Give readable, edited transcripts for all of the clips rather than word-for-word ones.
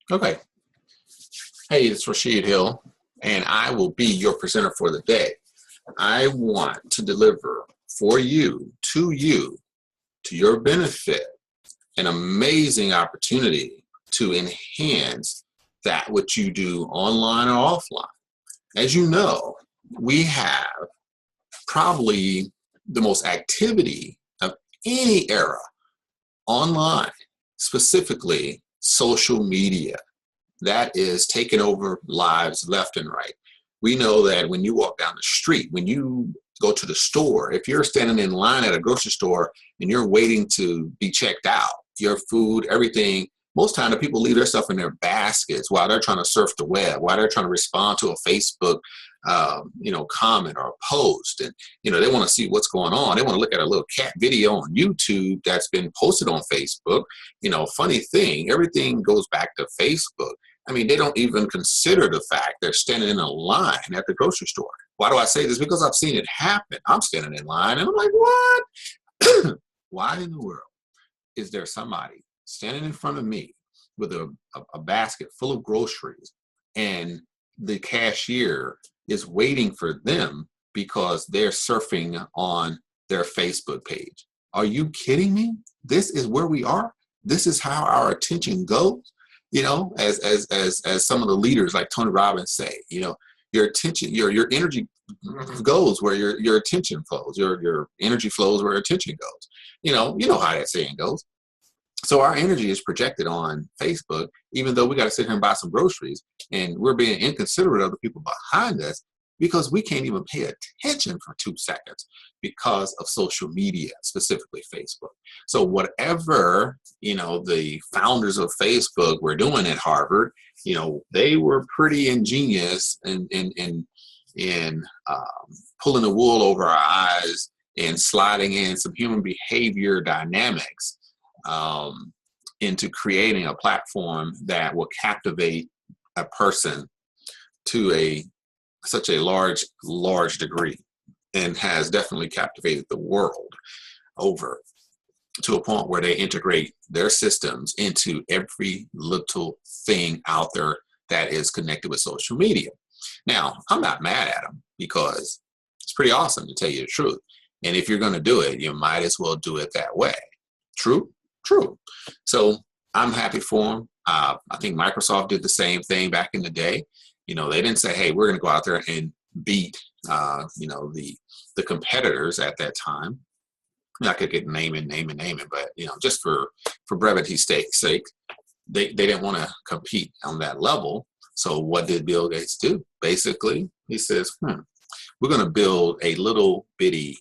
Okay. Hey, it's Rashid Hill, and I will be your presenter for the day. I want to deliver for you, to your benefit, an amazing opportunity to enhance that which you do online or offline. As you know, we have probably the most activity of any era online, specifically social media. That is taking over lives left and right. We know that when you walk down the street, when you go to the store, if you're standing in line at a grocery store and you're waiting to be checked out, your food, everything, most time the people leave their stuff in their baskets while they're trying to surf the web, while they're trying to respond to a Facebook, comment or a post, and they want to see what's going on. They want to look at a little cat video on YouTube that's been posted on Facebook. Funny thing, everything goes back to Facebook. I mean, they don't even consider the fact they're standing in a line at the grocery store. Why do I say this? Because I've seen it happen. I'm standing in line and I'm like, what? Why in the world is there somebody standing in front of me with a basket full of groceries and the cashier is waiting for them because they're surfing on their Facebook page? Are you kidding me? This is where we are. This is how our attention goes. As some of the leaders like Tony Robbins say, your attention, your energy goes where your attention flows. Your energy flows where attention goes. You know how that saying goes. So our energy is projected on Facebook, even though we got to sit here and buy some groceries, and we're being inconsiderate of the people behind us because we can't even pay attention for 2 seconds because of social media, specifically Facebook. So whatever, the founders of Facebook were doing at Harvard, they were pretty ingenious in pulling the wool over our eyes and sliding in some human behavior dynamics into creating a platform that will captivate a person to such a large degree, and has definitely captivated the world over to a point where they integrate their systems into every little thing out there that is connected with social media. Now, I'm not mad at them because it's pretty awesome, to tell you the truth. And if you're going to do it, you might as well do it that way. True. So I'm happy for them. I think Microsoft did the same thing back in the day. They didn't say, hey, we're going to go out there and beat, the competitors at that time. I could get name it, but, just for brevity's sake, they didn't want to compete on that level. So what did Bill Gates do? Basically, he says, we're going to build a little bitty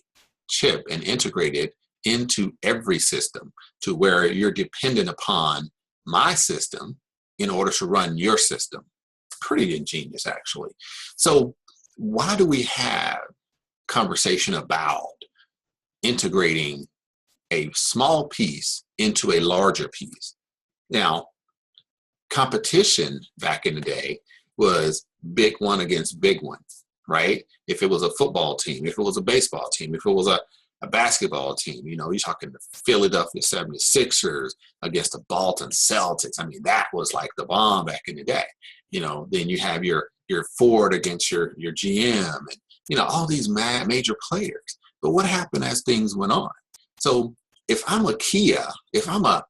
chip and integrate it into every system to where you're dependent upon my system in order to run your system. Pretty ingenious, actually. So why do we have conversation about integrating a small piece into a larger piece? Now, competition back in the day was big one against big one, right? If it was a football team, if it was a baseball team, if it was a basketball team, you're talking the Philadelphia 76ers against the Boston Celtics. I mean, that was like the bomb back in the day. Then you have your Ford against your GM, and all these major players. But what happened as things went on? So if I'm a Kia, if I'm a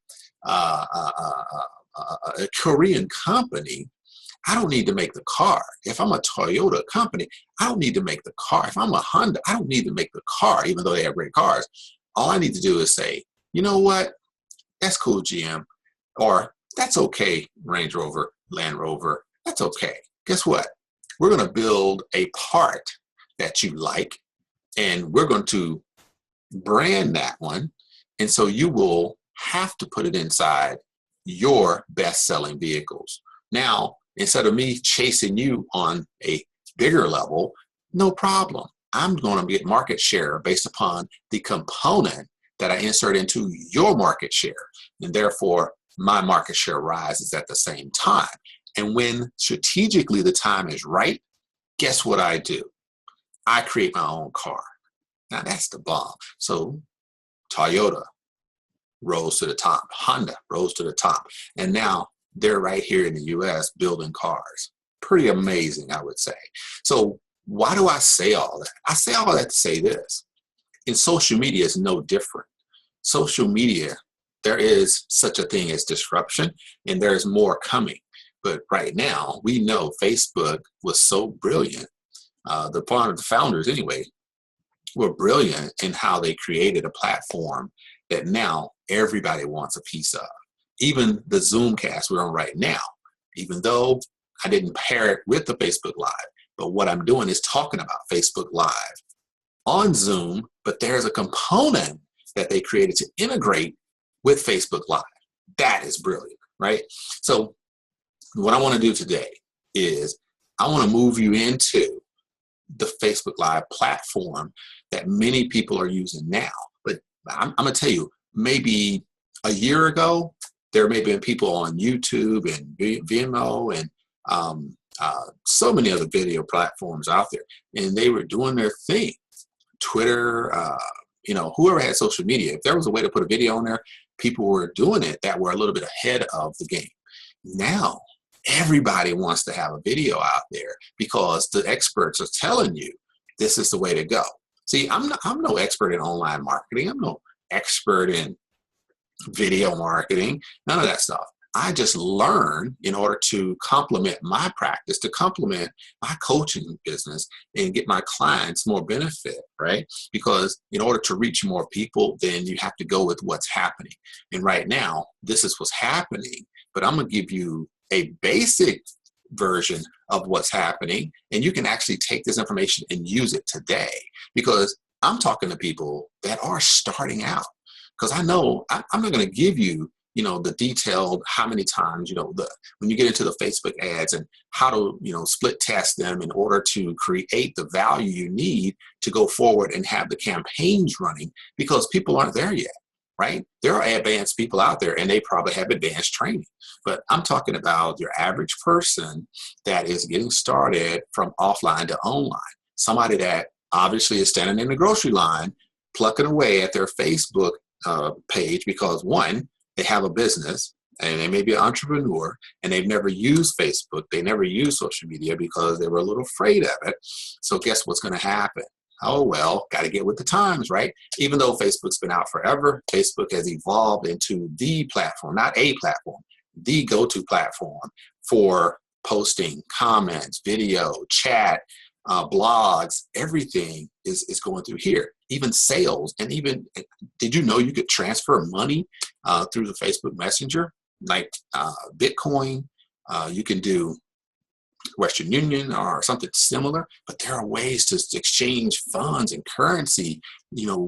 Korean company, I don't need to make the car. If I'm a Toyota company, I don't need to make the car. If I'm a Honda, I don't need to make the car, even though they have great cars. All I need to do is say, you know what? That's cool, GM. Or that's okay, Range Rover, Land Rover. That's okay. Guess what? We're going to build a part that you like, and we're going to brand that one. And so you will have to put it inside your best-selling vehicles. Now, instead of me chasing you on a bigger level, no problem. I'm going to get market share based upon the component that I insert into your market share. And therefore, my market share rises at the same time. And when strategically the time is right, guess what I do? I create my own car. Now that's the bomb. So Toyota rose to the top. Honda rose to the top. And now they're right here in the US building cars. Pretty amazing, I would say. So why do I say all that? I say all that to say this. In social media, it's no different. Social media, there is such a thing as disruption, and there's more coming. But right now, we know Facebook was so brilliant. The founders, anyway, were brilliant in how they created a platform that now everybody wants a piece of. Even the Zoomcast we're on right now, even though I didn't pair it with the Facebook Live, but what I'm doing is talking about Facebook Live on Zoom, but there's a component that they created to integrate with Facebook Live. That is brilliant, right? So what I want to do today is I want to move you into the Facebook Live platform that many people are using now. But I'm going to tell you, maybe a year ago, there may have been people on YouTube and Vimeo and so many other video platforms out there, and they were doing their thing. Twitter, whoever had social media, if there was a way to put a video on there, people were doing it that were a little bit ahead of the game. Now, everybody wants to have a video out there because the experts are telling you this is the way to go. See, I'm no expert in online marketing. I'm no expert in video marketing, none of that stuff. I just learn in order to complement my practice, to complement my coaching business and get my clients more benefit, right? Because in order to reach more people, then you have to go with what's happening. And right now, this is what's happening, but I'm going to give you a basic version of what's happening, and you can actually take this information and use it today, because I'm talking to people that are starting out. Because I know I'm not going to give you, the detailed how many times, when you get into the Facebook ads and how to, split test them in order to create the value you need to go forward and have the campaigns running, because people aren't there yet, right? There are advanced people out there and they probably have advanced training. But I'm talking about your average person that is getting started from offline to online. Somebody that obviously is standing in the grocery line, plucking away at their Facebook page because, one, they have a business and they may be an entrepreneur and they've never used Facebook. They never used social media because they were a little afraid of it. So guess what's going to happen? Oh, well, got to get with the times, right? Even though Facebook's been out forever, Facebook has evolved into the platform, not a platform, the go-to platform for posting, comments, video, chat, blogs. Everything is going through here. Even sales, and even, did you know you could transfer money through the Facebook Messenger, like Bitcoin? You can do Western Union or something similar, but there are ways to exchange funds and currency,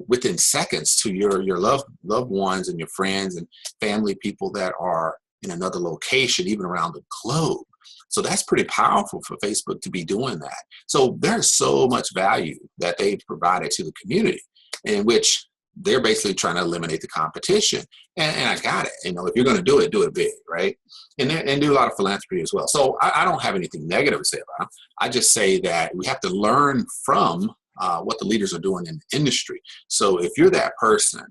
within seconds to your loved ones and your friends and family, people that are in another location, even around the globe. So that's pretty powerful for Facebook to be doing that. So there's so much value that they've provided to the community, in which they're basically trying to eliminate the competition. And I got it. If you're going to do it big, right? And do a lot of philanthropy as well. So I don't have anything negative to say about them. I just say that we have to learn from what the leaders are doing in the industry. So if you're that person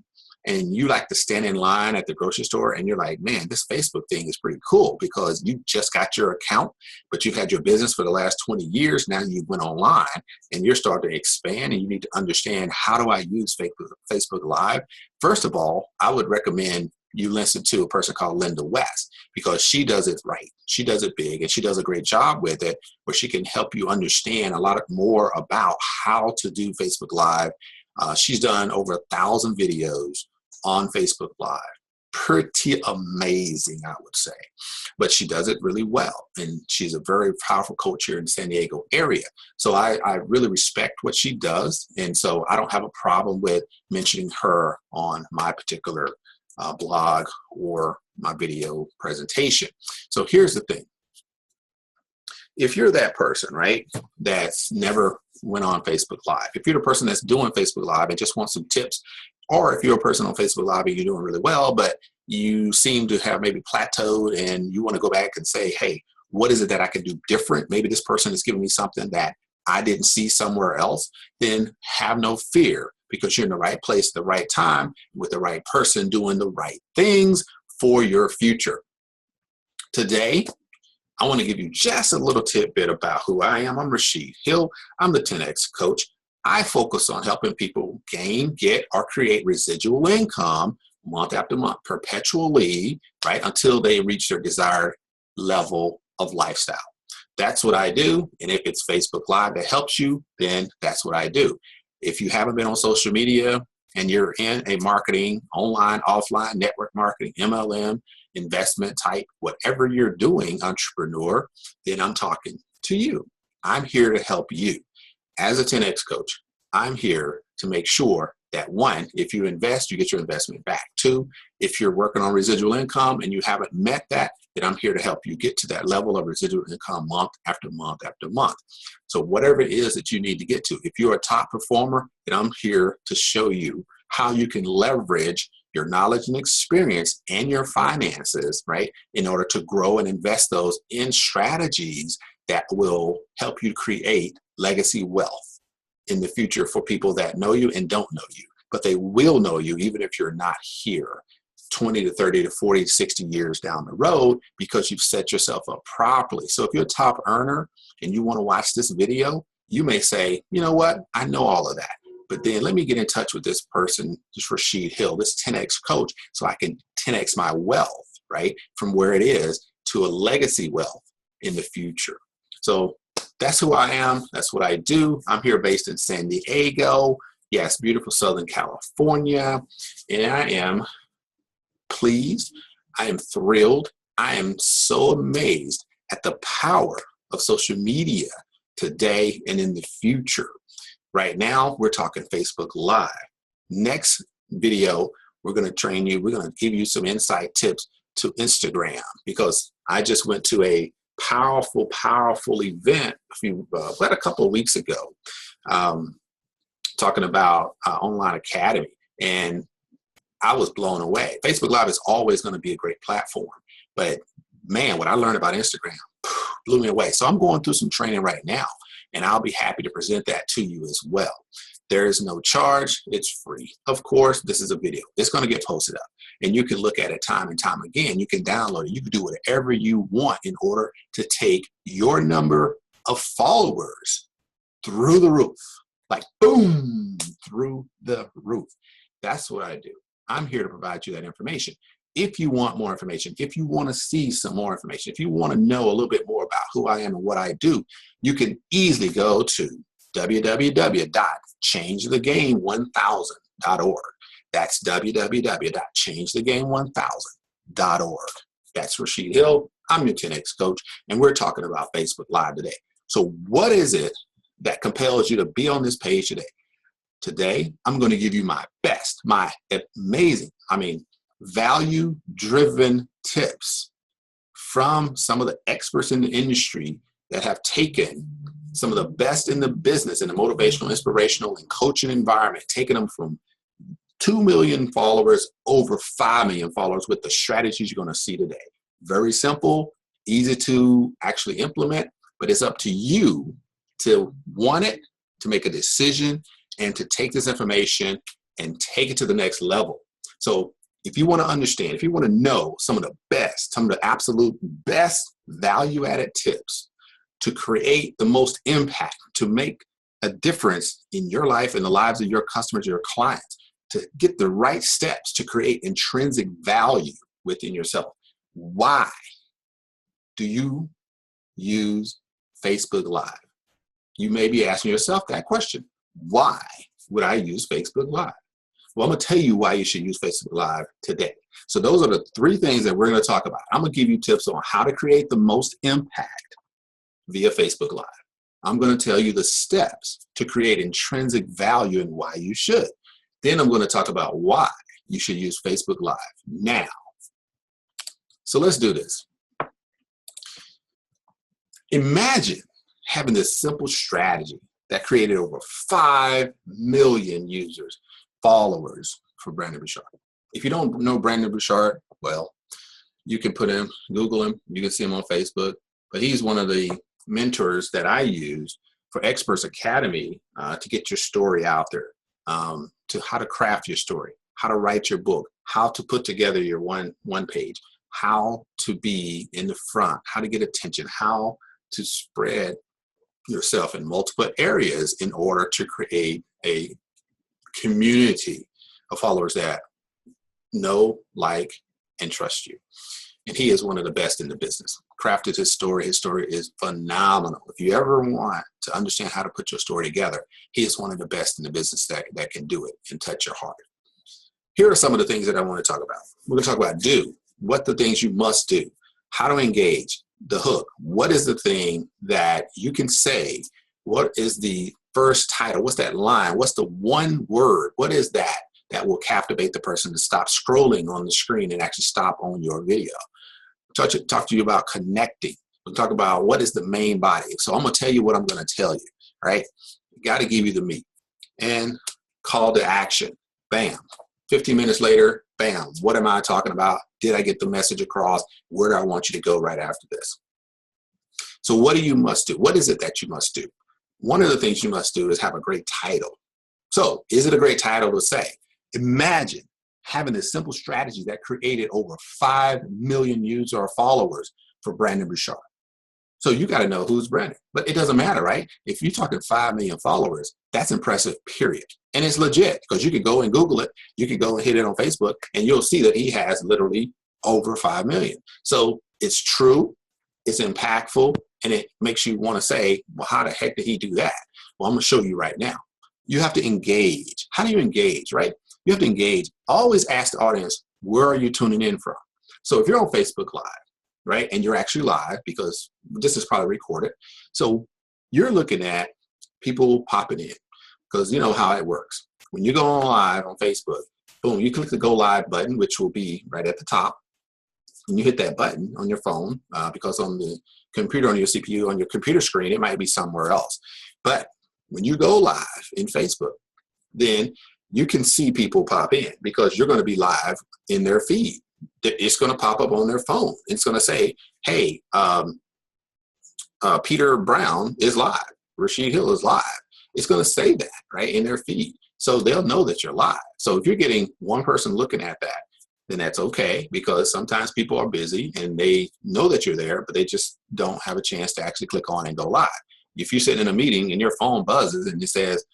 and you like to stand in line at the grocery store and you're like, man, this Facebook thing is pretty cool because you just got your account, but you've had your business for the last 20 years. Now you went online and you're starting to expand and you need to understand, how do I use Facebook Live? First of all, I would recommend you listen to a person called Linda West, because she does it right. She does it big and she does a great job with it, where she can help you understand a lot more about how to do Facebook Live. She's done over 1,000 videos on Facebook Live. Pretty amazing, I would say. But she does it really well. And she's a very powerful coach here in the San Diego area. So I really respect what she does. And so I don't have a problem with mentioning her on my particular blog or my video presentation. So here's the thing. If you're that person, right, that's never went on Facebook Live, if you're the person that's doing Facebook Live and just want some tips, or if you're a person on Facebook Live and you're doing really well, but you seem to have maybe plateaued and you want to go back and say, hey, what is it that I can do different? Maybe this person is giving me something that I didn't see somewhere else. Then have no fear, because you're in the right place at the right time with the right person doing the right things for your future. Today, I want to give you just a little tidbit about who I am. I'm Rashid Hill. I'm the 10X coach. I focus on helping people gain, get, or create residual income month after month, perpetually, right, until they reach their desired level of lifestyle. That's what I do. And if it's Facebook Live that helps you, then that's what I do. If you haven't been on social media and you're in a marketing, online, offline, network marketing, MLM, investment type, whatever you're doing, entrepreneur, then I'm talking to you. I'm here to help you. As a 10X coach, I'm here to make sure that one, if you invest, you get your investment back. Two, if you're working on residual income and you haven't met that, then I'm here to help you get to that level of residual income month after month after month. So whatever it is that you need to get to, if you're a top performer, then I'm here to show you how you can leverage your knowledge and experience and your finances, right, in order to grow and invest those in strategies that will help you create legacy wealth in the future for people that know you and don't know you, but they will know you even if you're not here 20 to 30 to 40 to 60 years down the road, because you've set yourself up properly. So if you're a top earner and you want to watch this video, you may say, you know what, I know all of that, but then let me get in touch with this person, this Rashid Hill, this 10X coach, so I can 10X my wealth, right, from where it is to a legacy wealth in the future. So that's who I am. That's what I do. I'm here based in San Diego. Yes, beautiful Southern California. And I am pleased. I am thrilled. I am so amazed at the power of social media today and in the future. Right now, we're talking Facebook Live. Next video, we're going to train you. We're going to give you some insight tips to Instagram, because I just went to a powerful event a couple of weeks ago, talking about Online Academy, and I was blown away. Facebook Live is always going to be a great platform, but man, what I learned about Instagram blew me away. So I'm going through some training right now, and I'll be happy to present that to you as well. There is no charge. It's free. Of course, this is a video. It's going to get posted up, and you can look at it time and time again. You can download it. You can do whatever you want in order to take your number of followers through the roof, like boom, through the roof. That's what I do. I'm here to provide you that information. If you want more information, if you want to see some more information, if you want to know a little bit more about who I am and what I do, you can easily go to www.changethegame1000.org. That's www.changethegame1000.org. That's Rashid Hill. I'm your 10X coach, and we're talking about Facebook Live today. So what is it that compels you to be on this page today? Today, I'm going to give you my best, my amazing, value-driven tips from some of the experts in the industry that have taken some of the best in the business, in the motivational, inspirational, and coaching environment, taking them from 2 million followers, over 5 million followers, with the strategies you're going to see today. Very simple, easy to actually implement, but it's up to you to want it, to make a decision, and to take this information and take it to the next level. So if you want to understand, if you want to know some of the best, some of the absolute best value-added tips to create the most impact, to make a difference in your life and the lives of your customers, your clients, to get the right steps to create intrinsic value within yourself. Why do you use Facebook Live? You may be asking yourself that question. Why would I use Facebook Live? Well, I'm going to tell you why you should use Facebook Live today. So those are the 3 things that we're going to talk about. I'm going to give you tips on how to create the most impact via Facebook Live. I'm going to tell you the steps to create intrinsic value and why you should. Then I'm going to talk about why you should use Facebook Live now. So let's do this. Imagine having this simple strategy that created over 5 million users, followers for Brandon Bouchard. If you don't know Brandon Bouchard, well, you can put him, Google him, you can see him on Facebook, but he's one of the mentors that I use for Experts Academy to get your story out there, to how to craft your story, how to write your book, how to put together your one page, how to be in the front, how to get attention, how to spread yourself in multiple areas in order to create a community of followers that know, like, and trust you. And he is one of the best in the business. Crafted his story. His story is phenomenal. If you ever want to understand how to put your story together, he is one of the best in the business that can do it and touch your heart. Here are some of the things that I want to talk about. We're going to talk about do, what the things you must do, how to engage, the hook. What is the thing that you can say? What is the first title? What's that line? What's the one word? What is that will captivate the person to stop scrolling on the screen and actually stop on your video? Talk to you about connecting. We'll talk about what is the main body. So I'm going to tell you what I'm going to tell you, right? Got to give you the meat. And call to action. Bam. 15 minutes later, bam. What am I talking about? Did I get the message across? Where do I want you to go right after this? So what do you must do? What is it that you must do? One of the things you must do is have a great title. So is it a great title to say? Imagine having this simple strategy that created over 5 million users or followers for Brandon Bouchard. So you got to know who's Brandon. But it doesn't matter, right? If you're talking 5 million followers, that's impressive, period. And it's legit because you can go and Google it. You can go and hit it on Facebook and you'll see that he has literally over 5 million. So it's true, it's impactful, and it makes you want to say, well, how the heck did he do that? Well, I'm going to show you right now. You have to engage. How do you engage, right? You have to engage. Always ask the audience, where are you tuning in from? So if you're on Facebook Live, right, and you're actually live because this is probably recorded, so you're looking at people popping in because you know how it works. When you go on live on Facebook, boom, you click the go live button, which will be right at the top. And you hit that button on your phone because on the computer, on your CPU, on your computer screen, it might be somewhere else. But when you go live in Facebook, then you can see people pop in because you're going to be live in their feed. It's going to pop up on their phone. It's going to say, hey, Peter Brown is live. Rashid Hill is live. It's going to say that, right, in their feed. So they'll know that you're live. So if you're getting one person looking at that, then that's okay because sometimes people are busy and they know that you're there, but they just don't have a chance to actually click on and go live. If you're sitting in a meeting and your phone buzzes and it says,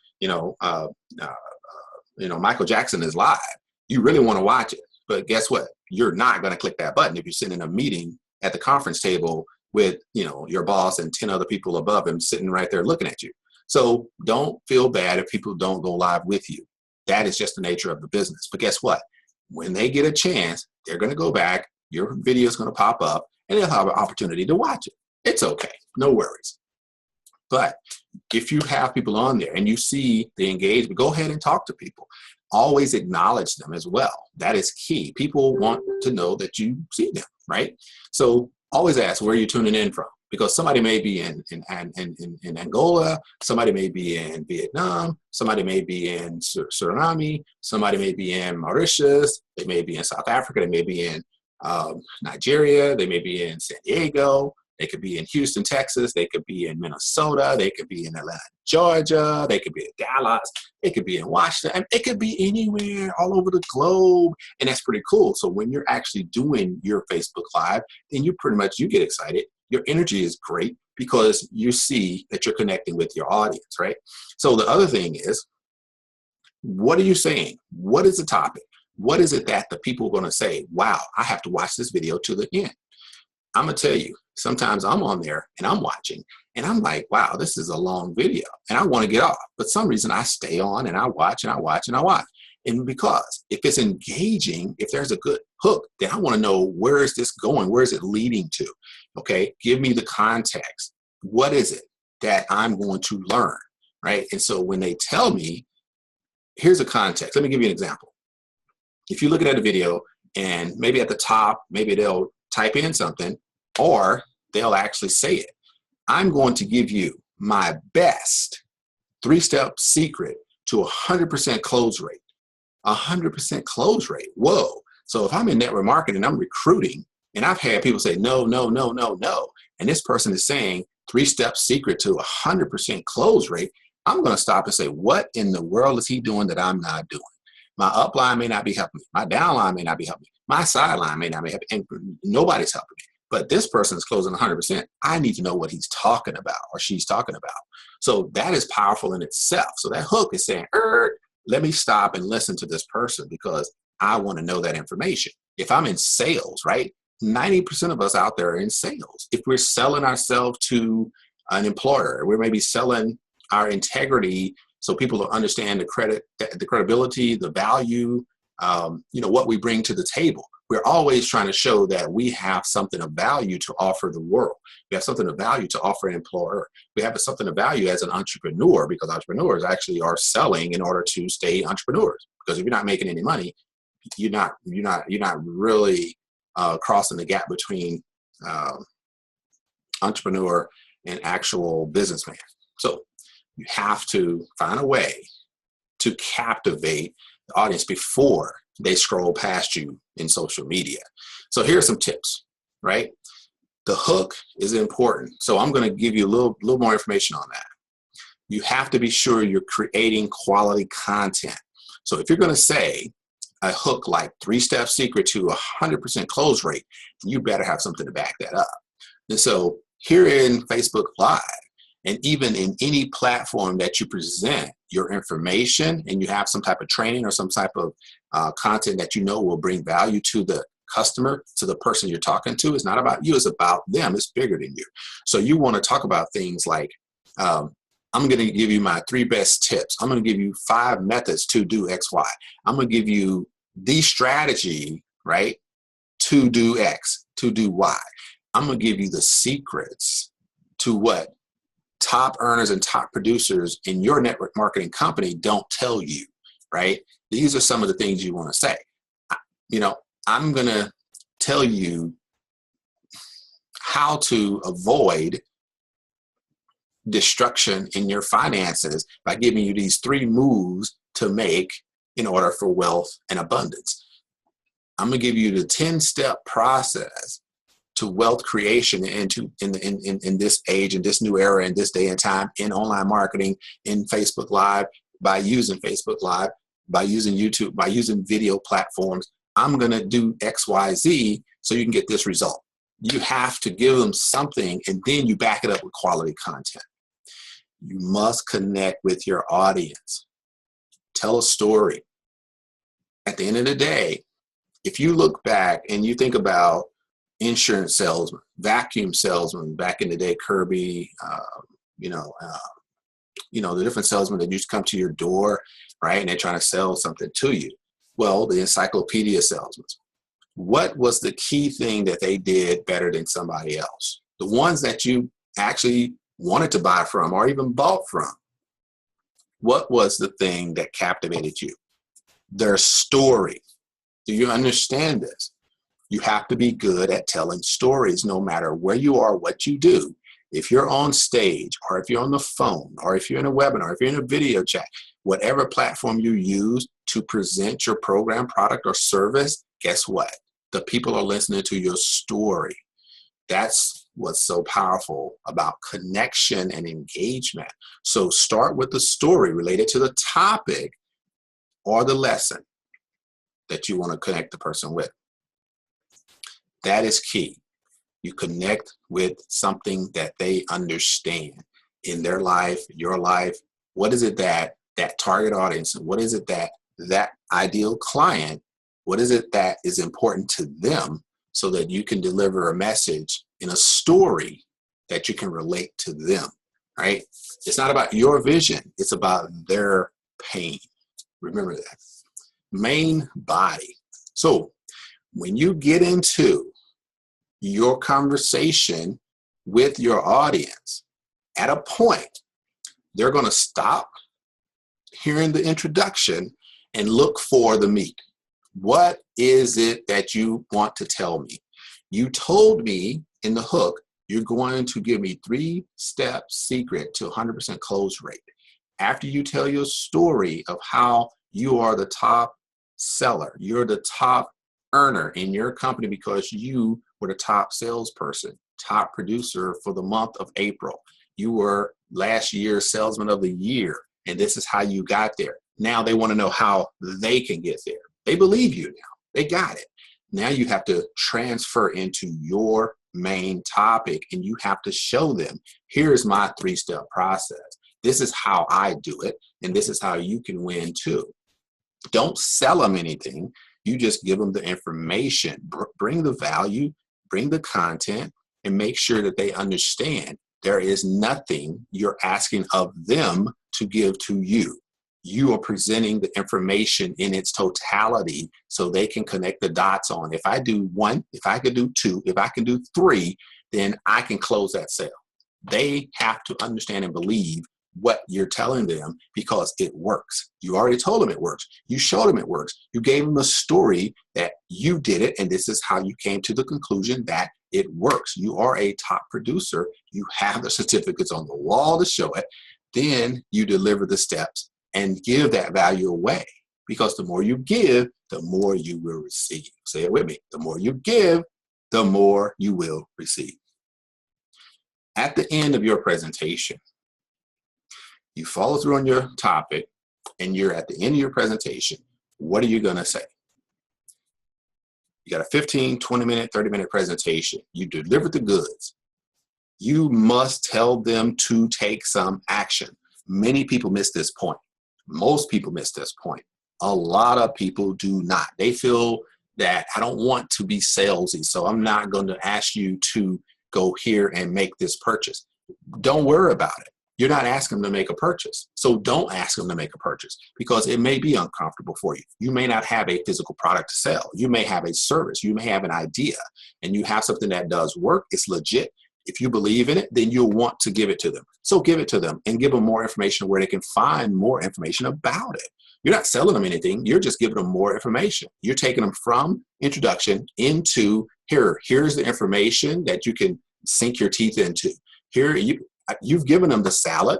Michael Jackson is live, you really want to watch it. But guess what? You're not going to click that button if you're sitting in a meeting at the conference table with, your boss and 10 other people above him sitting right there looking at you. So don't feel bad if people don't go live with you. That is just the nature of the business. But guess what? When they get a chance, they're going to go back, your video is going to pop up, and they'll have an opportunity to watch it. It's okay. No worries. But if you have people on there and you see the engagement, go ahead and talk to people. Always acknowledge them as well. That is key. People want to know that you see them, right? So always ask, where are you tuning in from? Because somebody may be in Angola, somebody may be in Vietnam, somebody may be in Suriname, somebody may be in Mauritius, they may be in South Africa, they may be in Nigeria, they may be in San Diego, they could be in Houston, Texas, they could be in Minnesota, they could be in Atlanta, Georgia, they could be in Dallas, they could be in Washington, it could be anywhere all over the globe, and that's pretty cool. So when you're actually doing your Facebook Live, then you get excited. Your energy is great because you see that you're connecting with your audience, right? So the other thing is, what are you saying? What is the topic? What is it that the people are going to say, wow, I have to watch this video to the end? I'm going to tell you, sometimes I'm on there and I'm watching and I'm like, wow, this is a long video and I want to get off. But some reason I stay on and I watch and I watch and I watch. And because if it's engaging, if there's a good hook, then I want to know, where is this going? Where is it leading to? Okay, give me the context. What is it that I'm going to learn, right? And so when they tell me, here's a context. Let me give you an example. If you're looking at a video and maybe at the top, maybe they'll type in something or they'll actually say it. I'm going to give you my best 3-step secret to 100% close rate. 100% close rate. Whoa. So if I'm in network marketing and I'm recruiting and I've had people say, no, no, no, no, no. And this person is saying 3-step secret to 100% close rate. I'm going to stop and say, what in the world is he doing that I'm not doing? My upline may not be helping me. My downline may not be helping me. My sideline may not be happy, and nobody's helping me. But this person is closing 100%. I need to know what he's talking about or she's talking about. So that is powerful in itself. So that hook is saying, let me stop and listen to this person because I want to know that information. If I'm in sales, right? 90% of us out there are in sales. If we're selling ourselves to an employer, we may be selling our integrity so people will understand the credibility, the value, what we bring to the table. We're always trying to show that we have something of value to offer the world. We have something of value to offer an employer. We have something of value as an entrepreneur, because entrepreneurs actually are selling in order to stay entrepreneurs. Because if you're not making any money, you're not really crossing the gap between entrepreneur and actual businessman. So you have to find a way to captivate the audience before they scroll past you in social media. So here's some tips, right? The hook is important. So I'm going to give you a little more information on that. You have to be sure you're creating quality content. So if you're going to say a hook like 3-step secret to 100% close rate, you better have something to back that up. And so here in Facebook Live, and even in any platform that you present your information and you have some type of training or some type of content that you know will bring value to the customer, to the person you're talking to, it's not about you, it's about them. It's bigger than you. So you want to talk about things like, I'm going to give you my 3 best tips. I'm going to give you 5 methods to do X, Y. I'm going to give you the strategy, right, to do X, to do Y. I'm going to give you the secrets to what top earners and top producers in your network marketing company don't tell you, right? These are some of the things you want to say. I'm going to tell you how to avoid destruction in your finances by giving you these 3 moves to make in order for wealth and abundance. I'm going to give you the 10-step process to wealth creation in this age, in this new era, in this day and time, in online marketing, in Facebook Live, by using Facebook Live, by using YouTube, by using video platforms. I'm going to do X, Y, Z so you can get this result. You have to give them something, and then you back it up with quality content. You must connect with your audience. Tell a story. At the end of the day, if you look back and you think about insurance salesman, vacuum salesman back in the day, Kirby, the different salesmen that used to come to your door, right? And they're trying to sell something to you. Well, the encyclopedia salesmen. What was the key thing that they did better than somebody else? The ones that you actually wanted to buy from or even bought from. What was the thing that captivated you? Their story. Do you understand this? You have to be good at telling stories no matter where you are, what you do. If you're on stage, or if you're on the phone, or if you're in a webinar, if you're in a video chat, whatever platform you use to present your program, product, or service, guess what? The people are listening to your story. That's what's so powerful about connection and engagement. So start with the story related to the topic or the lesson that you want to connect the person with. That is key. You connect with something that they understand in their life, your life. What is it that target audience, what is it that ideal client, what is it that is important to them, so that you can deliver a message in a story that you can relate to them, right? It's not about your vision. It's about their pain. Remember that. Main body. So when you get into your conversation with your audience, at a point, they're going to stop hearing the introduction and look for the meat. What is it that you want to tell me? You told me in the hook, you're going to give me 3-step secret to 100% close rate. After you tell your story of how you are the top seller, you're the top earner in your company because you were the top salesperson, top producer for the month of April. You were last year's salesman of the year, and this is how you got there. Now they want to know how they can get there. They believe you now. They got it. Now you have to transfer into your main topic, and you have to show them, here's my 3-step process. This is how I do it, and this is how you can win too. Don't sell them anything. You just give them the information. Bring the value, bring the content, and make sure that they understand there is nothing you're asking of them to give to you. You are presenting the information in its totality so they can connect the dots on. If I do 1, if I could do 2, if I can do 3, then I can close that sale. They have to understand and believe what you're telling them because it works. You already told them it works. You showed them it works. You gave them a story that you did it, and this is how you came to the conclusion that it works. You are a top producer. You have the certificates on the wall to show it. Then you deliver the steps and give that value away, because the more you give, the more you will receive. Say it with me. The more you give, the more you will receive. At the end of your presentation, you follow through on your topic, and you're at the end of your presentation. What are you going to say? You got a 15, 20-minute, 30-minute presentation. You delivered the goods. You must tell them to take some action. Many people miss this point. Most people miss this point. A lot of people do not. They feel that I don't want to be salesy, so I'm not going to ask you to go here and make this purchase. Don't worry about it. You're not asking them to make a purchase. So don't ask them to make a purchase, because it may be uncomfortable for you. You may not have a physical product to sell. You may have a service. You may have an idea, and you have something that does work. It's legit. If you believe in it, then you'll want to give it to them. So give it to them and give them more information where they can find more information about it. You're not selling them anything. You're just giving them more information. You're taking them from introduction into here's the information that you can sink your teeth into. Here, you've given them the salad.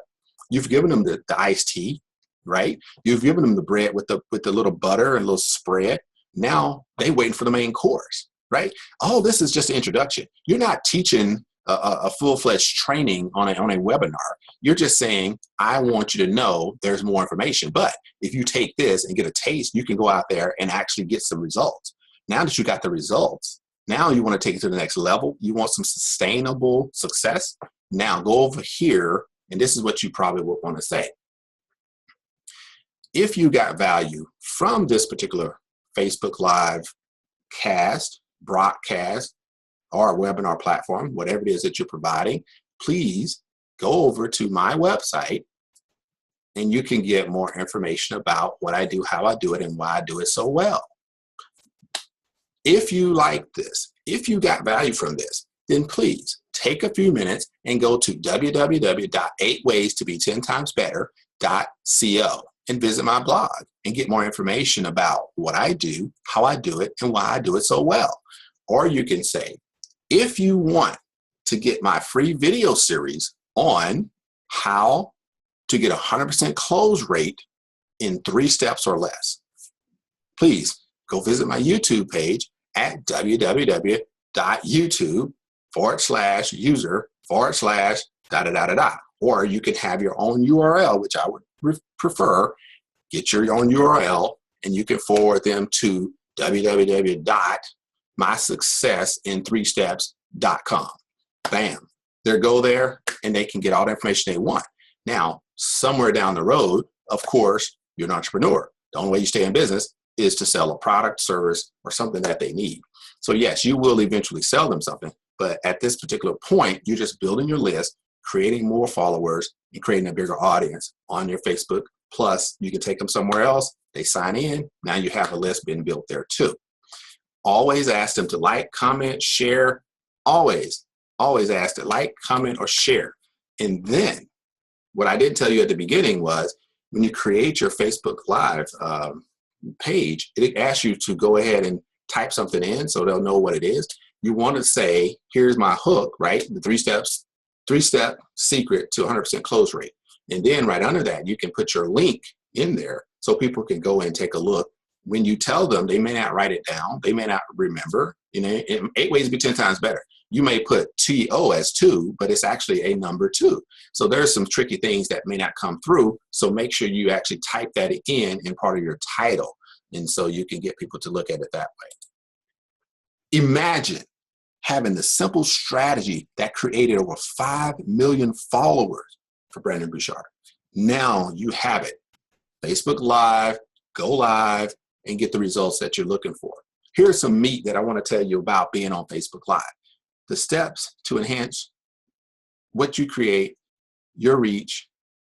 You've given them the iced tea, right? You've given them the bread with the little butter and little spread. Now they waiting for the main course, right? Oh, this is just an introduction. You're not teaching a full-fledged training on a webinar. You're just saying, I want you to know there's more information. But if you take this and get a taste, you can go out there and actually get some results. Now that you got the results, now you want to take it to the next level. You want some sustainable success. Now go over here, and this is what you probably would want to say. If you got value from this particular Facebook Live cast, broadcast, or webinar platform, whatever it is that you're providing, please go over to my website, and you can get more information about what I do, how I do it, and why I do it so well. If you like this, if you got value from this, then please take a few minutes and go to www.8waystobe10timesbetter.co and visit my blog and get more information about what I do, how I do it, and why I do it so well. Or you can say, if you want to get my free video series on how to get 100% close rate in 3 steps or less, please go visit my YouTube page at www.youtube.com/user/. Or you can have your own URL, which I would prefer. Get your own URL, and you can forward them to www.mysuccessin3steps.com. Bam. They go there, and they can get all the information they want. Now, somewhere down the road, of course, you're an entrepreneur. The only way you stay in business is to sell a product, service, or something that they need. So yes, you will eventually sell them something, but at this particular point, you're just building your list, creating more followers, and creating a bigger audience on your Facebook. Plus, you can take them somewhere else. They sign in. Now you have a list being built there too. Always ask them to like, comment, share. Always ask to like, comment, or share. And then what I didn't tell you at the beginning was when you create your Facebook Live page, it asks you to go ahead and type something in so they'll know what it is. You want to say, here's my hook, right? The 3-step secret to 100% close rate. And then right under that, you can put your link in there so people can go and take a look. When you tell them, they may not write it down. They may not remember. You know, 8 ways to be 10 times better. You may put TO as 2, but it's actually a number 2. So there's some tricky things that may not come through. So make sure you actually type that in part of your title. And so you can get people to look at it that way. Imagine having the simple strategy that created over 5 million followers for Brandon Bouchard. Now you have it. Facebook Live, go live, and get the results that you're looking for. Here's some meat that I want to tell you about being on Facebook Live. The steps to enhance what you create, your reach,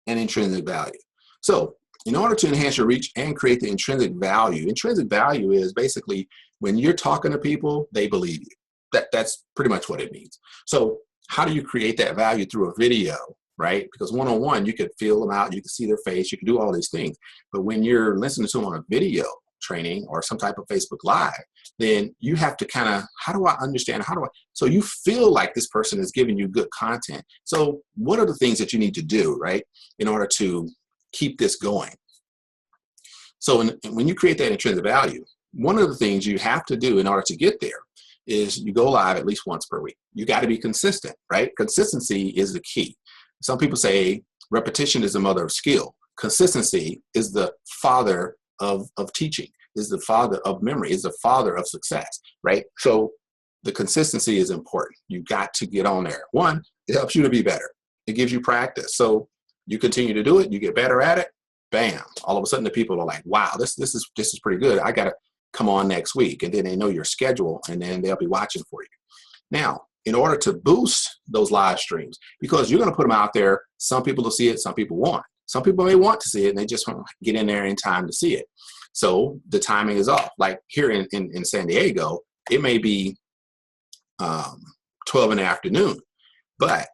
and intrinsic value. So in order to enhance your reach and create the intrinsic value is basically when you're talking to people, they believe you. That's pretty much what it means. So how do you create that value through a video, right? Because one-on-one, you could feel them out, you can see their face, you can do all these things. But when you're listening to them on a video training or some type of Facebook Live, then you have to kind of, how do I understand? So you feel like this person is giving you good content. So what are the things that you need to do, right, in order to keep this going? So when you create that intrinsic value, one of the things you have to do in order to get there is you go live at least once per week. You got to be consistent, right? Consistency is the key. Some people say repetition is the mother of skill. Consistency is the father of teaching, is the father of memory, is the father of success, right? So the consistency is important. You got to get on there. One, it helps you to be better. It gives you practice. So you continue to do it, you get better at it, bam. All of a sudden the people are like, wow, this is pretty good. I got to come on next week. And then they know your schedule and then they'll be watching for you. Now, in order to boost those live streams, because you're going to put them out there, some people will see it, some people won't. Some people may want to see it and they just won't get in there in time to see it. So the timing is off. Like here in San Diego, it may be 12 in the afternoon, but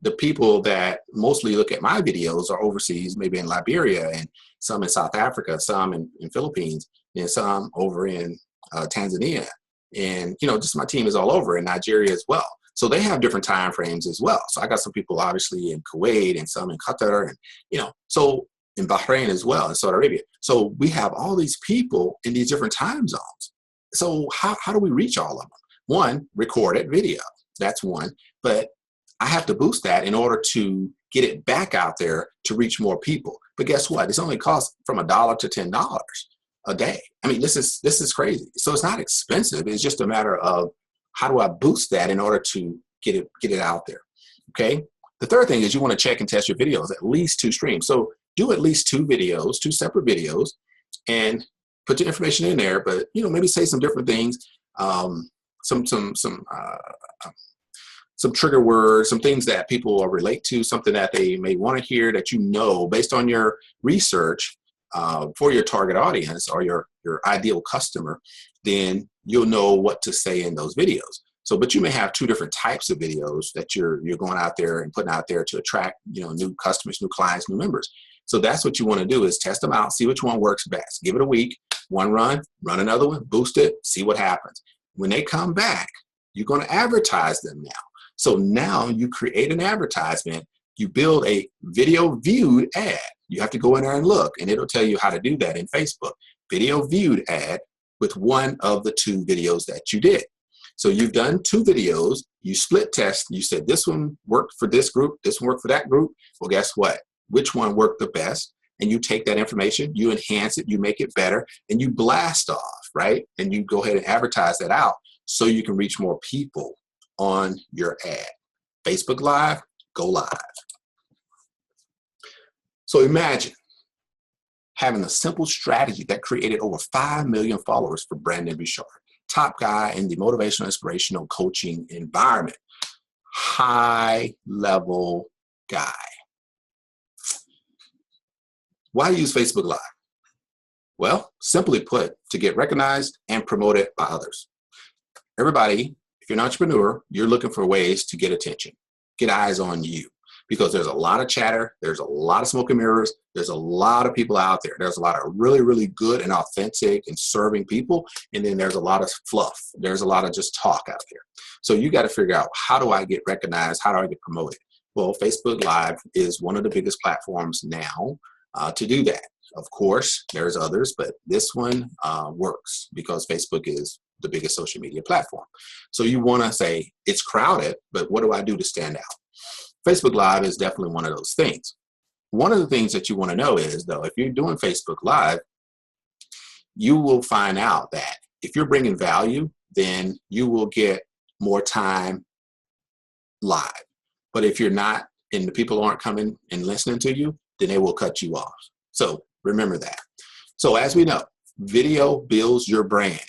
the people that mostly look at my videos are overseas, maybe in Liberia and some in South Africa, some in Philippines, and some over in Tanzania. And, just my team is all over in Nigeria as well. So they have different time frames as well. So I got some people obviously in Kuwait and some in Qatar and, so in Bahrain as well, in Saudi Arabia. So we have all these people in these different time zones. So how do we reach all of them? One, recorded video. That's one. But I have to boost that in order to get it back out there to reach more people. But guess what? It's only cost from $1 to $10 a day. I mean, this is crazy. So it's not expensive. It's just a matter of how do I boost that in order to get it out there. Okay. The third thing is you want to check and test your videos, at least 2 streams. So do at least 2 videos, 2 separate videos, and put your information in there. But maybe say some different things, some trigger words, some things that people will relate to, something that they may want to hear that based on your research for your target audience or your ideal customer, then you'll know what to say in those videos. So, but you may have 2 different types of videos that you're going out there and putting out there to attract, new customers, new clients, new members. So that's what you want to do is test them out, see which one works best. Give it a week, one run another one, boost it, see what happens. When they come back, you're going to advertise them now. So now you create an advertisement, you build a video viewed ad. You have to go in there and look, and it'll tell you how to do that in Facebook. Video viewed ad with one of the 2 videos that you did. So you've done 2 videos, you split test, you said this one worked for this group, this one worked for that group. Well, guess what? Which one worked the best? And you take that information, you enhance it, you make it better, and you blast off, right? And you go ahead and advertise that out so you can reach more people on your ad. Facebook Live, go live. So imagine having a simple strategy that created over 5 million followers for Brandon Bouchard, top guy in the motivational, inspirational coaching environment, high level guy. Why use Facebook Live? Well, simply put, to get recognized and promoted by others. Everybody, if you're an entrepreneur, you're looking for ways to get attention, get eyes on you, because there's a lot of chatter, there's a lot of smoke and mirrors, there's a lot of people out there. There's a lot of really, really good and authentic and serving people, and then there's a lot of fluff. There's a lot of just talk out there. So you got to figure out, how do I get recognized? How do I get promoted? Well, Facebook Live is one of the biggest platforms now to do that. Of course, there's others, but this one works because Facebook is the biggest social media platform. So you want to say it's crowded, but what do I do to stand out? Facebook Live is definitely one of those things. One of the things that you want to know is, though, if you're doing Facebook Live, you will find out that if you're bringing value, then you will get more time live. But if you're not, and the people aren't coming and listening to you, then they will cut you off. So remember that. So as we know, video builds your brand.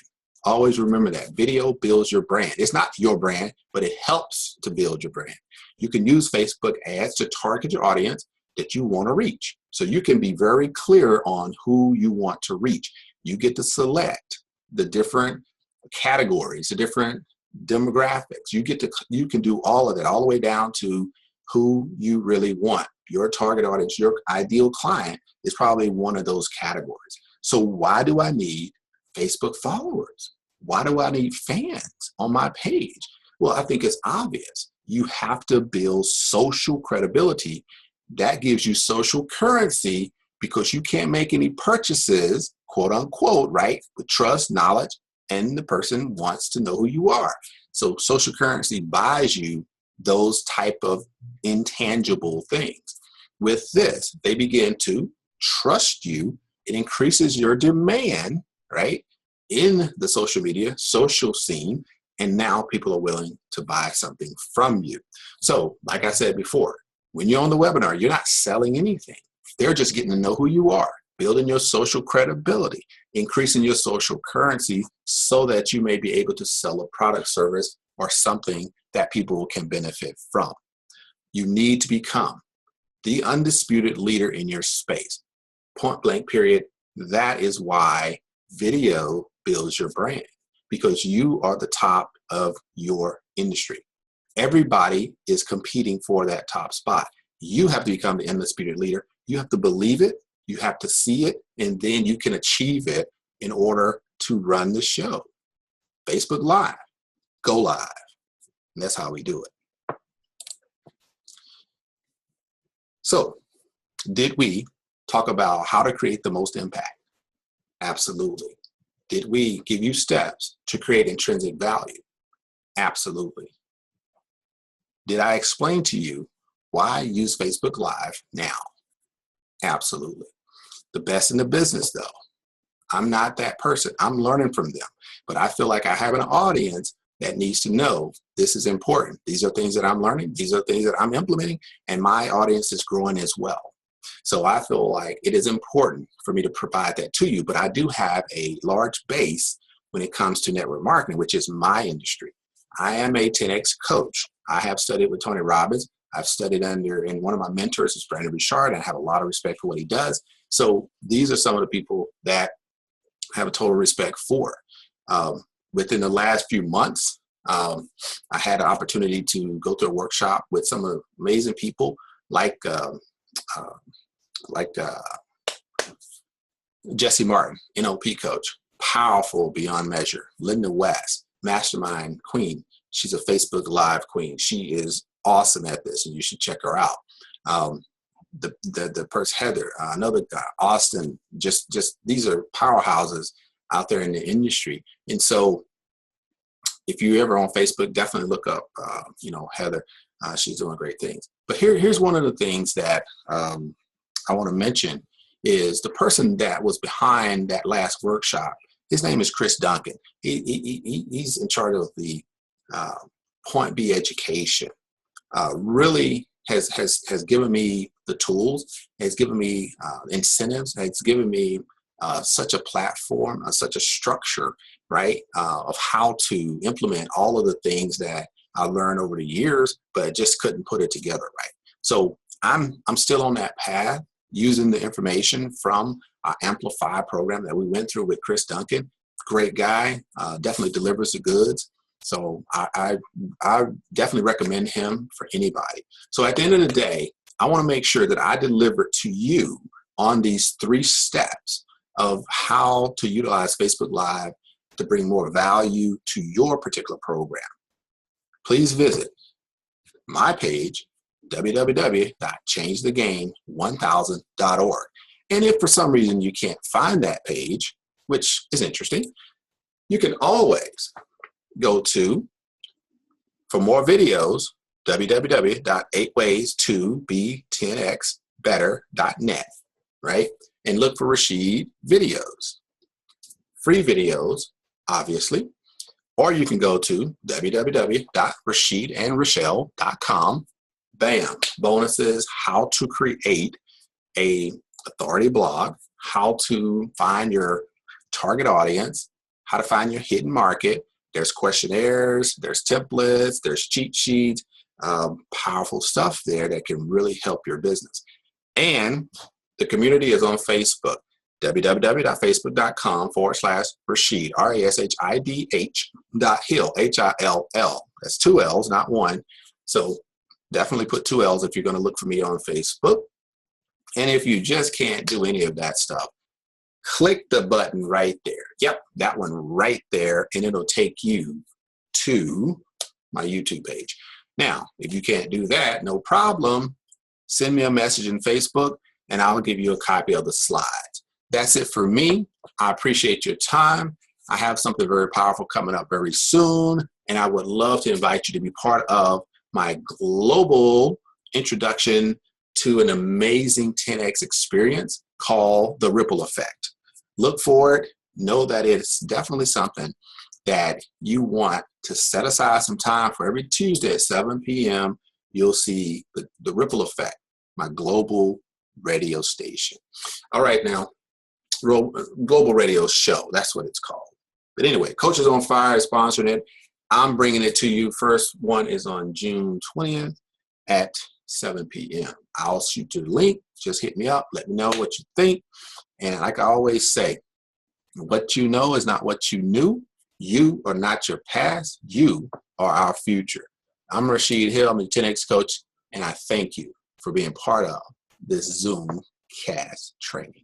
Always remember that. Video builds your brand. It's not your brand, but it helps to build your brand. You can use Facebook ads to target your audience that you want to reach. So you can be very clear on who you want to reach. You get to select the different categories, the different demographics. You can do all of that, all the way down to who you really want. Your target audience, your ideal client is probably one of those categories. So why do I need Facebook followers? Why do I need fans on my page? Well, I think it's obvious. You have to build social credibility. That gives you social currency, because you can't make any purchases, quote unquote, right, with trust, knowledge, and the person wants to know who you are. So social currency buys you those type of intangible things. With this, they begin to trust you. It increases your demand, right, in the social media, social scene, and now people are willing to buy something from you. So, like I said before, when you're on the webinar, you're not selling anything. They're just getting to know who you are, building your social credibility, increasing your social currency so that you may be able to sell a product, service, or something that people can benefit from. You need to become the undisputed leader in your space. Point blank, period. That is why video builds your brand, because you are the top of your industry. Everybody is competing for that top spot. You have to become the undisputed leader. You have to believe it, you have to see it, and then you can achieve it in order to run the show. Facebook Live, go live. And that's how we do it. So, did we talk about how to create the most impact? Absolutely. Did we give you steps to create intrinsic value? Absolutely. Did I explain to you why use Facebook Live now? Absolutely. The best in the business, though. I'm not that person. I'm learning from them. But I feel like I have an audience that needs to know this is important. These are things that I'm learning. These are things that I'm implementing. And my audience is growing as well. So I feel like it is important for me to provide that to you. But I do have a large base when it comes to network marketing, which is my industry. I am a 10X coach. I have studied with Tony Robbins. I've studied and one of my mentors is Brandon Rashid, and I have a lot of respect for what he does. So these are some of the people that I have a total respect for. Within the last few months, I had an opportunity to go to a workshop with some of the amazing people like Jesse Martin, NLP coach, powerful beyond measure. Linda West, mastermind queen. She's a Facebook Live queen. She is awesome at this, and you should check her out. The person Heather, another guy, Austin. Just these are powerhouses out there in the industry. And so, if you're ever on Facebook, definitely look up, Heather. She's doing great things. But here's one of the things that I want to mention is the person that was behind that last workshop. His name is Chris Duncan. He's in charge of the Point B education. Really has given me the tools, has given me incentives, has given me such a platform, such a structure, right, of how to implement all of the things that I learned over the years, but just couldn't put it together right. So I'm still on that path, using the information from our Amplify program that we went through with Chris Duncan. Great guy, definitely delivers the goods. So I definitely recommend him for anybody. So at the end of the day, I want to make sure that I deliver to you on these 3 steps of how to utilize Facebook Live to bring more value to your particular program. Please visit my page, www.changethegame1000.org. And if for some reason you can't find that page, which is interesting, you can always go to, for more videos, www.8ways2be10xbetter.net, right? And look for Rashid videos. Free videos, obviously. Or you can go to www.rashidandrochelle.com. Bam, bonuses, how to create a authority blog, how to find your target audience, how to find your hidden market. There's questionnaires, there's templates, there's cheat sheets, powerful stuff there that can really help your business. And the community is on Facebook, www.facebook.com/Rashid, RASHIDH.Hill, HILL. That's 2 L's, not 1. So definitely put 2 L's if you're going to look for me on Facebook. And if you just can't do any of that stuff, click the button right there. Yep, that one right there, and it'll take you to my YouTube page. Now, if you can't do that, no problem. Send me a message in Facebook, and I'll give you a copy of the slides. That's it for me. I appreciate your time. I have something very powerful coming up very soon, and I would love to invite you to be part of my global introduction to an amazing 10X experience called the Ripple Effect. Look for it. Know that it's definitely something that you want to set aside some time for. Every Tuesday at 7 p.m. You'll see the Ripple Effect, my global radio station. All right, now, global radio show, that's what it's called. But anyway, Coaches on Fire is sponsoring it. I'm bringing it to you. First one is on June 20th at 7 p.m. I'll shoot you the link. Just hit me up. Let me know what you think. And like I always say, what you know is not what you knew. You are not your past. You are our future. I'm Rashid Hill. I'm a 10X coach, and I thank you for being part of this Zoom cast training.